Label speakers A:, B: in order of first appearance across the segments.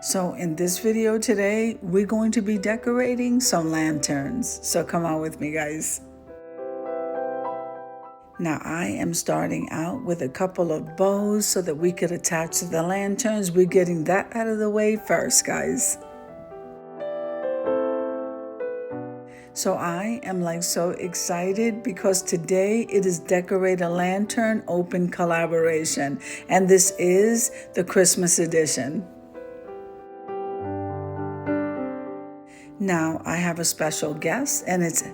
A: So in this video today, we're going to be decorating some lanterns. So come on with me, guys. Now I am starting out with a couple of bows so that we could attach to the lanterns. We're getting that out of the way first, guys. So I am so excited because today it is Decorate a Lantern Open Collaboration, and this is the Christmas edition. Now I have a special guest, and it's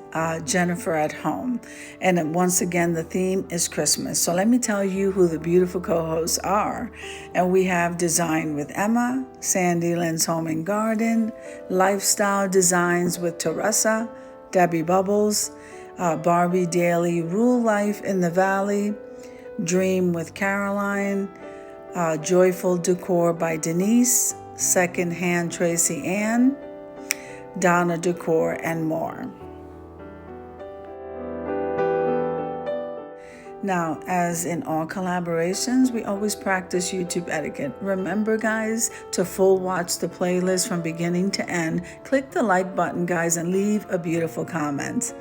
A: Jennifer at home. And once again, the theme is Christmas. So let me tell you who the beautiful co-hosts are. And we have Design with Emma, Sandy Lynn's Home and Garden, Lifestyle Designs with Teresa, Debbie Bubbles, Barbie Daily Rule Life in the Valley, Dream with Caroline, Joyful Decor by Denise, Secondhand Tracy Ann, Donna Decor, and more. Now, as in all collaborations, we always practice YouTube etiquette. Remember, guys, to full watch the playlist from beginning to end. Click the like button, guys, and leave a beautiful comment.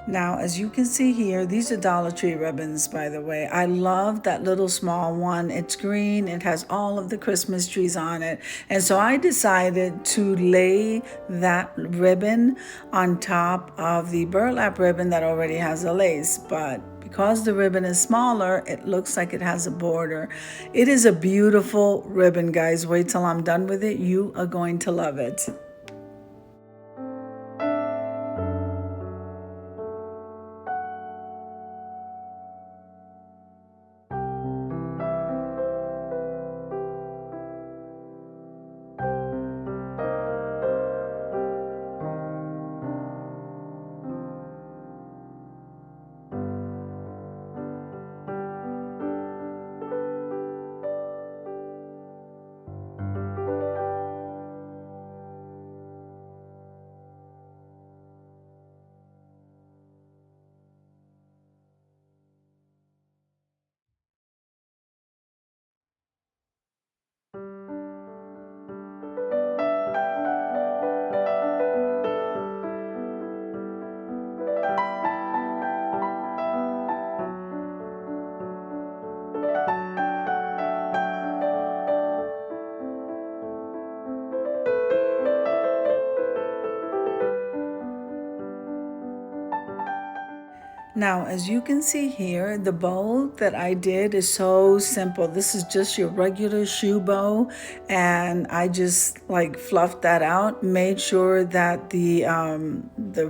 A: Now, as you can see here, these are Dollar Tree ribbons, by the way. I love that little small one. It's green. It has all of the Christmas trees on it. And so I decided to lay that ribbon on top of the burlap ribbon that already has a lace. But because the ribbon is smaller, it looks like it has a border. It is a beautiful ribbon, guys. Wait till I'm done with it. You are going to love it. Now, as you can see here, the bow that I did is so simple. This is just your regular shoe bow, and I just fluffed that out, made sure that the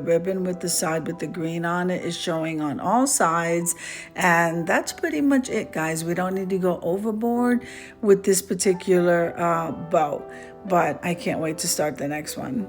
A: ribbon with the side with the green on it is showing on all sides, and that's pretty much it, guys. We don't need to go overboard with this particular bow, but I can't wait to start the next one.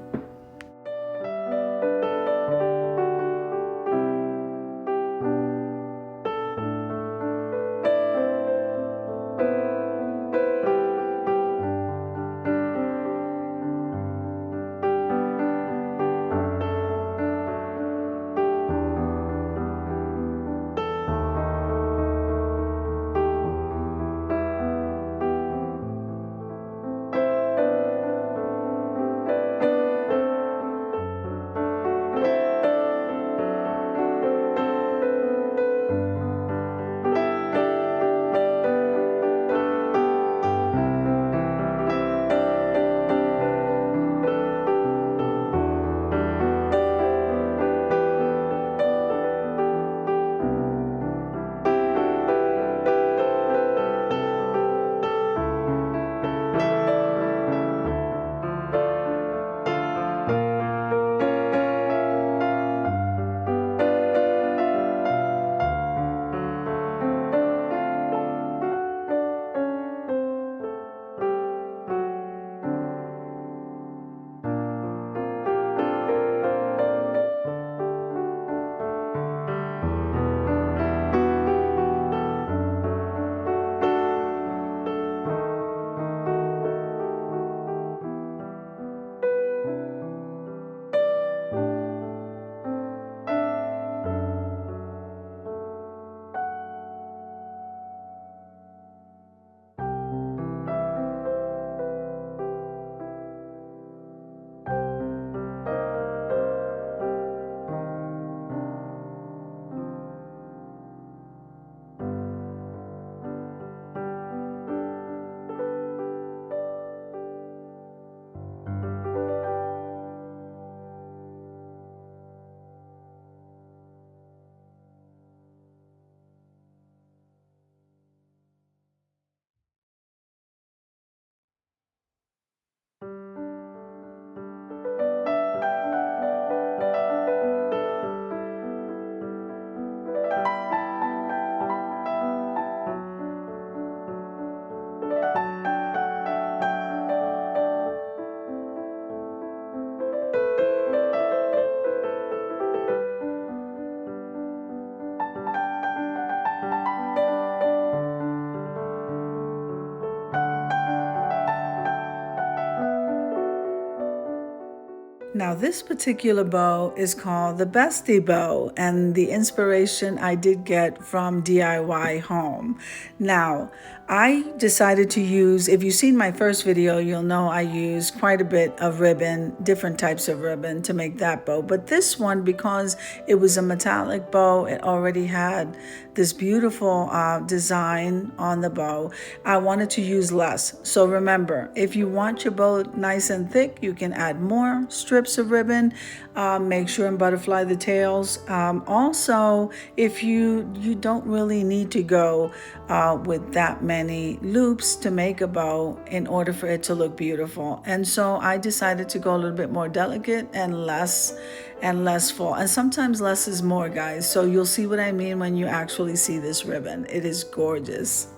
A: Now, this particular bow is called the Bestie Bow, and the inspiration I did get from DIY Home. Now, I decided to use, if you've seen my first video, you'll know I used quite a bit of ribbon, different types of ribbon to make that bow. But this one, because it was a metallic bow, it already had this beautiful design on the bow. I wanted to use less. So remember, if you want your bow nice and thick, you can add more strips of ribbon. Make sure and butterfly the tails. Also, if you don't really need to go with that many loops to make a bow in order for it to look beautiful. And so I decided to go a little bit more delicate and less full. And sometimes less is more, guys. So you'll see what I mean when you actually see this ribbon. It is gorgeous.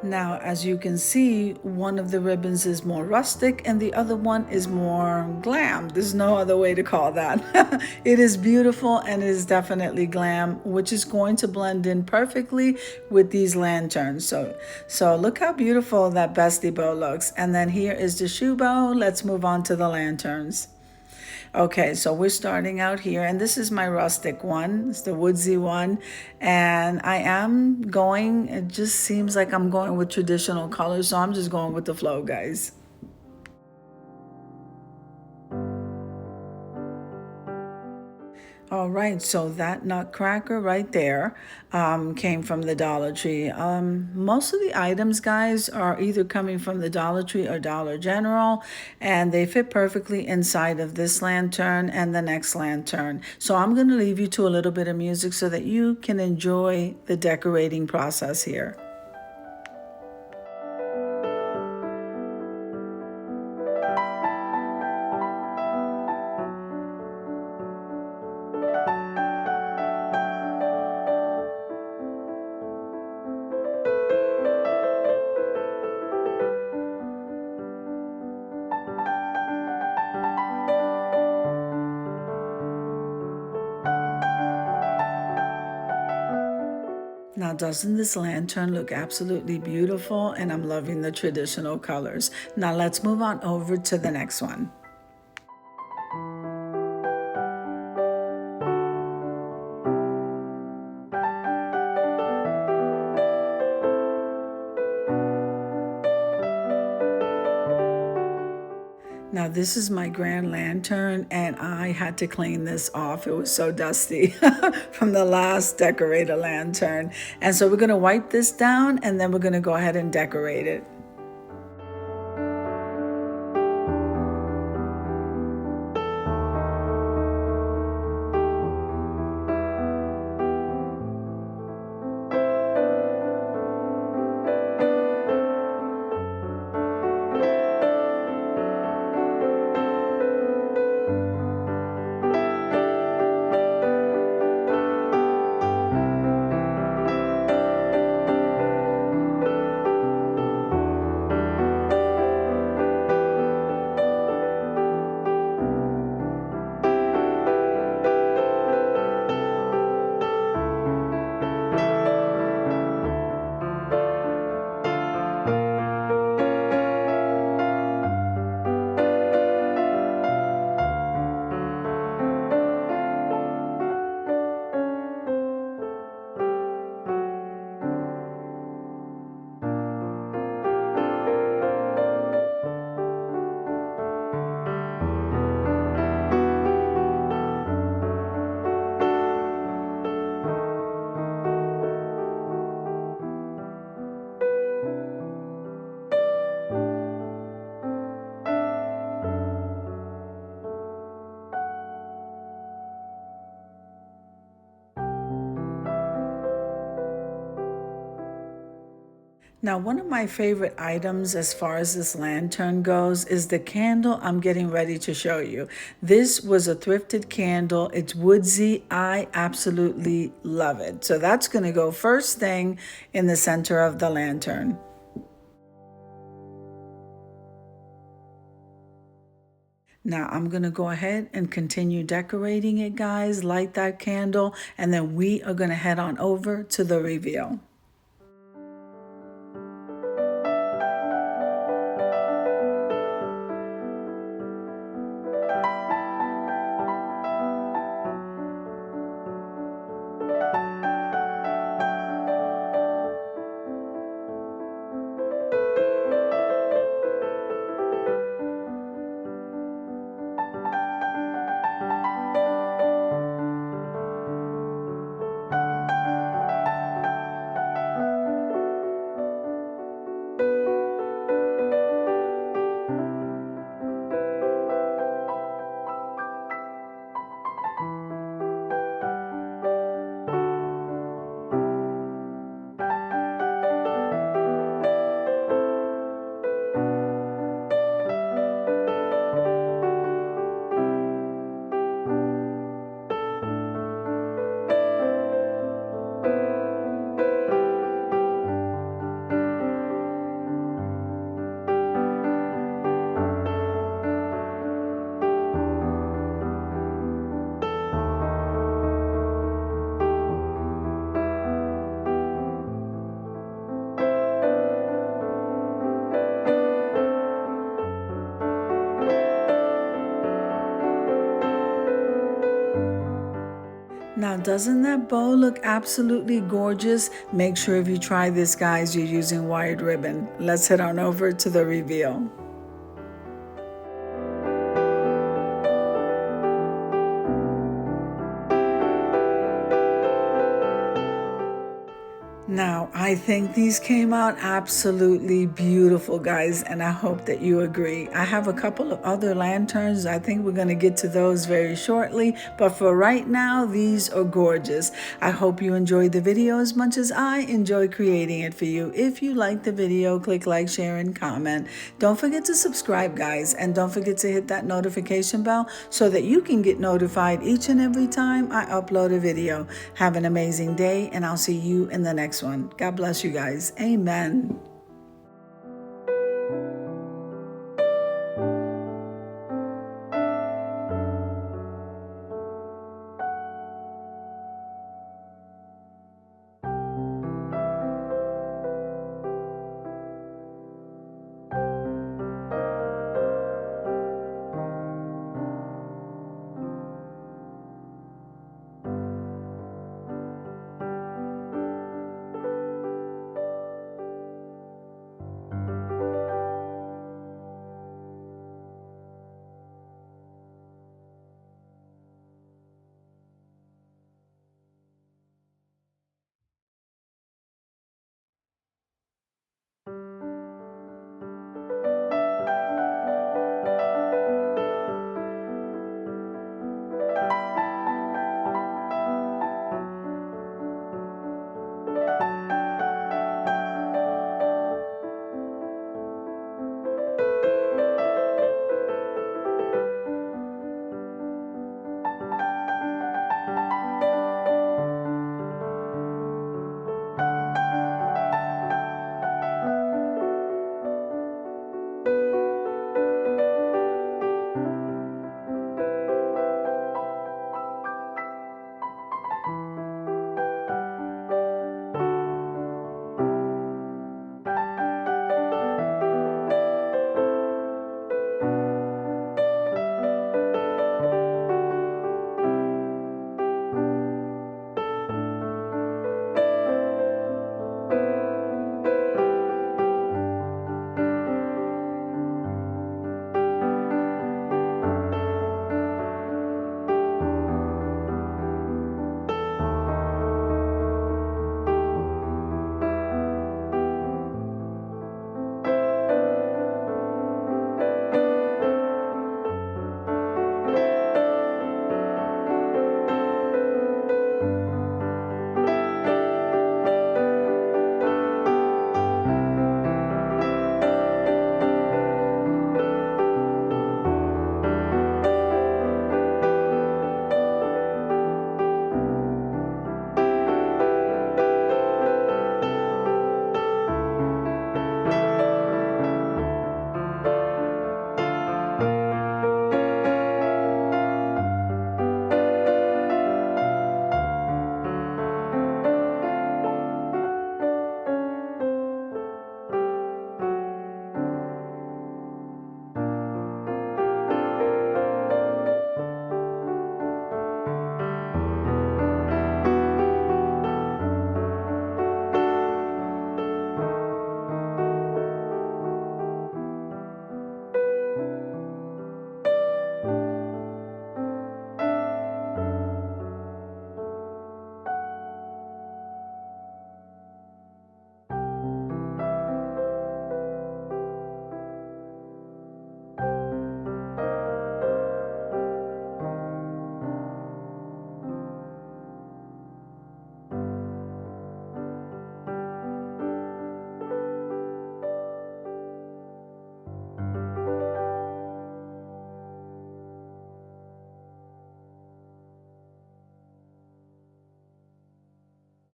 A: Now, as you can see, one of the ribbons is more rustic and the other one is more glam. There's no other way to call that. It is beautiful and it is definitely glam, which is going to blend in perfectly with these lanterns. So look how beautiful that Bestie bow looks. And then here is the shoe bow. Let's move on to the lanterns. Okay, so we're starting out here, and this is my rustic one. It's the woodsy one, and I am going, it just seems like I'm going with traditional colors, so I'm just going with the flow, guys. All right, so that nutcracker right there came from the Dollar Tree. Most of the items, guys, are either coming from the Dollar Tree or Dollar General, and they fit perfectly inside of this lantern and the next lantern. So I'm going to leave you to a little bit of music so that you can enjoy the decorating process here. Now, doesn't this lantern look absolutely beautiful? And I'm loving the traditional colors. Now let's move on over to the next one. Now this is my grand lantern and I had to clean this off. It was so dusty from the last decorator lantern. And so we're gonna wipe this down and then we're gonna go ahead and decorate it. Now, one of my favorite items as far as this lantern goes is the candle I'm getting ready to show you. This was a thrifted candle. It's woodsy. I absolutely love it. So that's going to go first thing in the center of the lantern. Now I'm going to go ahead and continue decorating it, guys. Light that candle, and then we are going to head on over to the reveal. Now, doesn't that bow look absolutely gorgeous? Make sure if you try this, guys, you're using wired ribbon. Let's head on over to the reveal. Now, I think these came out absolutely beautiful, guys, and I hope that you agree. I have a couple of other lanterns. I think we're going to get to those very shortly, but for right now, these are gorgeous. I hope you enjoyed the video as much as I enjoy creating it for you. If you liked the video, click like, share, and comment. Don't forget to subscribe, guys, and don't forget to hit that notification bell so that you can get notified each and every time I upload a video. Have an amazing day, and I'll see you in the next one. God bless you guys. Amen.